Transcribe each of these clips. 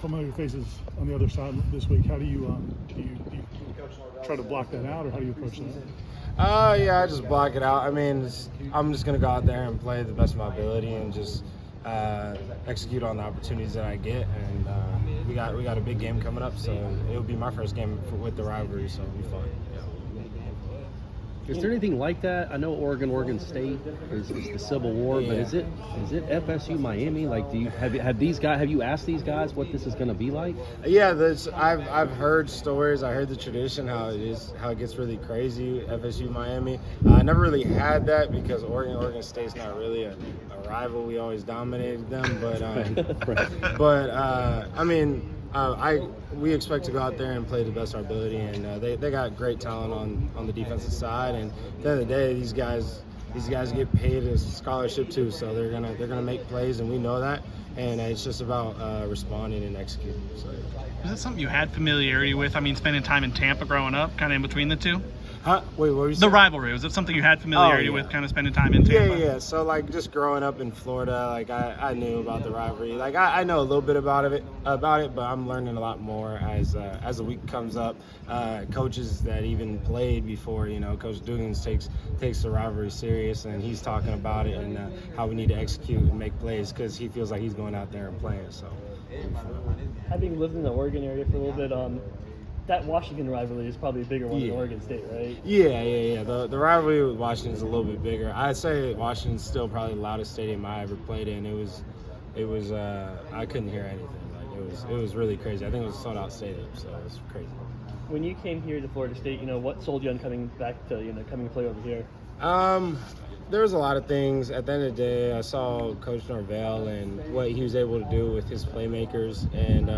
Familiar faces on the other side this week. How do you try to block that out, or how do you approach that? Yeah, I just block it out. I mean, I'm just gonna go out there and play the best of my ability and just execute on the opportunities that I get. And we got a big game coming up, so it'll be my first game with the rivalry, so it'll be fun. Yeah. Is there anything like that? I know Oregon State is the Civil War, but is it FSU-Miami? Like, have you asked these guys what this is going to be like? Yeah, I've heard stories. I heard the tradition how it gets really crazy. FSU-Miami. I never really had that because Oregon State's not really a rival. We always dominated them, but I mean. We expect to go out there and play the best of our ability, and they got great talent on the defensive side. And at the end of the day, these guys get paid a scholarship too, so they're gonna make plays, and we know that. And it's just about responding and executing. So. Is it something you had familiarity with? I mean, spending time in Tampa growing up, kind of in between the two? Wait, what were you saying? The rivalry, was it something you had familiarity with, kind of spending time in Tampa? Yeah. So, like, just growing up in Florida, like, I knew about the rivalry. Like, I know a little bit about it, but I'm learning a lot more as the week comes up. Coaches that even played before, Coach Dugans takes the rivalry serious, and he's talking about it and how we need to execute and make plays because he feels like he's going out there and playing. So, having lived in the Oregon area for a little bit, that Washington rivalry is probably a bigger one than Oregon State, right? Yeah. The rivalry with Washington is a little bit bigger. I'd say Washington's still probably the loudest stadium I ever played in. It was I couldn't hear anything. Like it was really crazy. I think it was a sold out stadium, so it was crazy. When you came here to Florida State, what sold you on coming back to coming to play over here? There was a lot of things. At the end of the day, I saw Coach Norvell and what he was able to do with his playmakers, and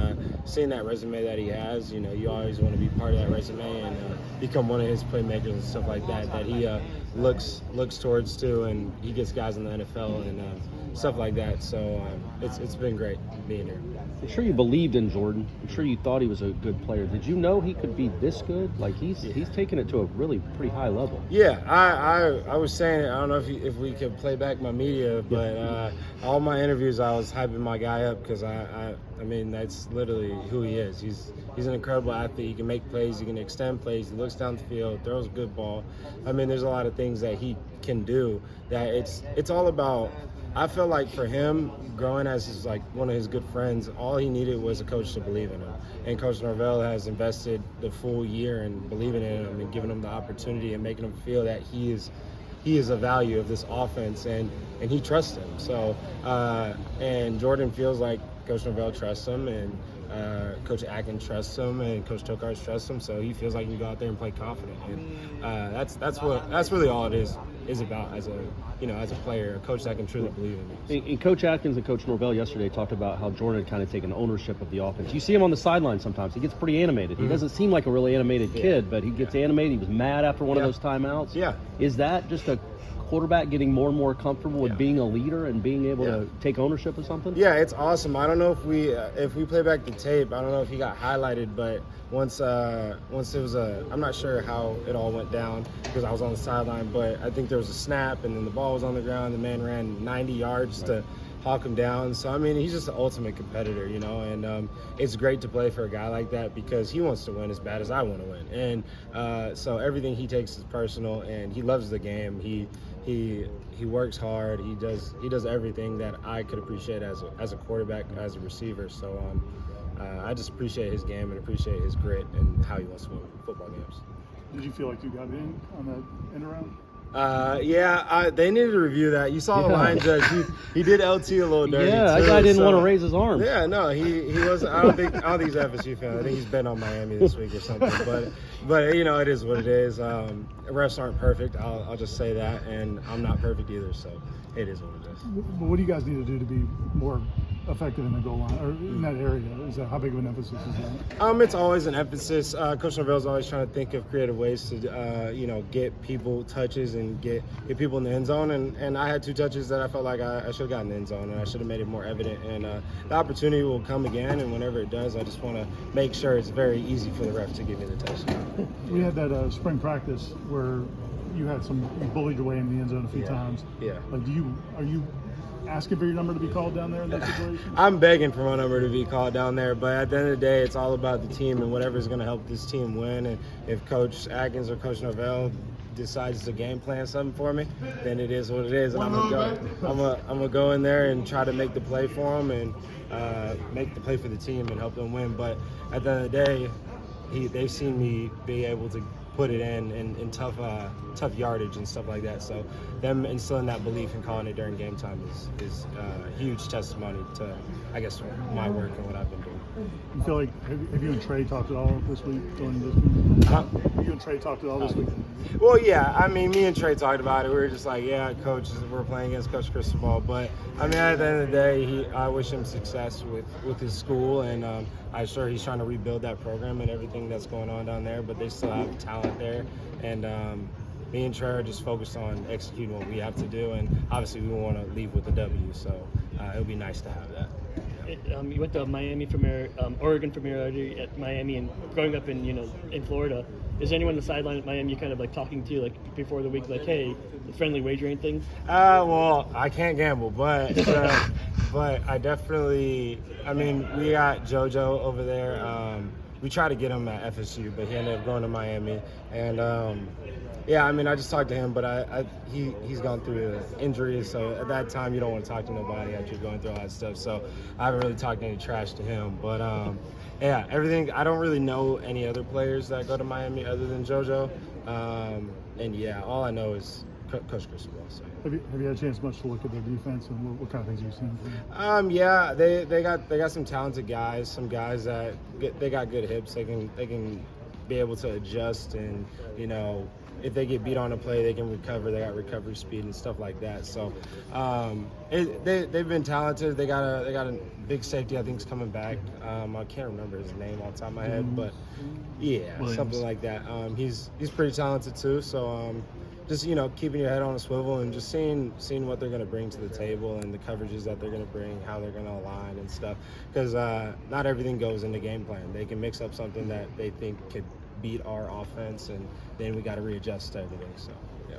seeing that resume that he has, you always want to be part of that resume and become one of his playmakers and stuff like that he looks towards too, and he gets guys in the NFL and stuff like that. So it's been great being here. I'm sure you believed in Jordan. I'm sure you thought he was a good player. Did you know he could be this good? Like he's taken it to a really pretty high level. Yeah, I was saying it. I don't know if we could play back my media, but all my interviews I was hyping my guy up because I mean that's literally who he is. He's an incredible athlete. He can make plays. He can extend plays. He looks down the field, throws a good ball. I mean, there's a lot of things that he can do. That it's all about. I feel like for him, growing as one of his good friends, all he needed was a coach to believe in him. And Coach Norvell has invested the full year in believing in him and giving him the opportunity and making him feel that he is a value of this offense and he trusts him. So and Jordan feels like Coach Norvell trusts him and Coach Atkins trusts him and Coach Tokarz trusts him. So he feels like he can go out there and play confident. And that's really all it is about as a player, a coach that can truly believe in you. And Coach Atkins and Coach Norvell yesterday talked about how Jordan had kind of taken ownership of the offense. You see him on the sideline sometimes. He gets pretty animated. He doesn't seem like a really animated kid, but he gets animated. He was mad after one of those timeouts. Yeah. Is that just a quarterback getting more and more comfortable with being a leader and being able to take ownership of something? Yeah, it's awesome. I don't know if we play back the tape, I don't know if he got highlighted, but once it was I'm not sure how it all went down because I was on the sideline, but I think there was a snap and then the ball was on the ground. The man ran 90 yards to hawk him down. So, I mean, he's just the ultimate competitor, and it's great to play for a guy like that because he wants to win as bad as I want to win. And so everything he takes is personal, and he loves the game. He works hard. He does everything that I could appreciate as a quarterback, as a receiver. So I just appreciate his game and appreciate his grit and how he wants to win football games. Did you feel like you got in on that end around? They needed to review that. You saw the line judge. He did LT a little dirty. Yeah, that guy didn't want to raise his arm. Yeah, no, he wasn't. I don't think he's an FSU fan. I think he's been on Miami this week or something. But it is what it is. Refs aren't perfect. I'll just say that, and I'm not perfect either. So it is what it is. What do you guys need to do to be more effective in the goal line or in that area? How big of an emphasis is that? It's always an emphasis. Coach Norvell's always trying to think of creative ways to get people touches and get people in the end zone. And I had 2 touches that I felt like I should have gotten in the end zone and I should have made it more evident. And the opportunity will come again. And whenever it does, I just want to make sure it's very easy for the ref to give me the touchdown. We had that spring practice where you bullied your way in the end zone a few times. Yeah. Like, are you asking for your number to be called down there in those situations? I'm begging for my number to be called down there, but at the end of the day, it's all about the team and whatever's going to help this team win. And if Coach Atkins or Coach Norvell decides to game plan something for me, then it is what it is, and I'm gonna go in there and try to make the play for them and make the play for the team and help them win. But at the end of the day, they've seen me be able to put it in tough yardage and stuff like that. So them instilling that belief and calling it during game time is a huge testimony to, I guess, my work and what I've been doing. You feel like have you and Trey talked at all this week during this week? Have you and Trey talked at all this week? Well, yeah. I mean, me and Trey talked about it. We were just like, yeah, Coach, we're playing against Coach Cristobal. But I mean, at the end of the day, I wish him success with his school, and I'm sure he's trying to rebuild that program and everything that's going on down there. But they still have talent there, and me and Trey are just focused on executing what we have to do. And obviously, we want to leave with a W. So it would be nice to have that. You went to Miami from Oregon from at Miami, and growing up in Florida, is anyone on the sideline at Miami kind of like talking to you like before the week, like, hey, the friendly wagering thing? Well, I can't gamble, but but I definitely. I mean, we got JoJo over there. We tried to get him at FSU, but he ended up going to Miami, and. Yeah, I mean, I just talked to him, but he's gone through injuries, so at that time you don't want to talk to nobody after you're going through all that stuff. So I haven't really talked any trash to him. But yeah, everything. I don't really know any other players that go to Miami other than JoJo. And yeah, all I know is Coach Cristobal. So. Have you had a chance much to look at their defense, and what kind of things have you seen from them? Yeah, they got some talented guys. Some guys that they got good hips. They can be able to adjust, and if they get beat on a play, they can recover. They got recovery speed and stuff like that. So they've been talented. They got a big safety, I think, is coming back. I can't remember his name off the top of my head, but yeah, Williams. Something like that. He's pretty talented too. So just keeping your head on a swivel and just seeing what they're going to bring to the table and the coverages that they're going to bring, how they're going to align and stuff. Because not everything goes in the game plan. They can mix up something that they think could beat our offense, and then we got to readjust to everything. So, yeah.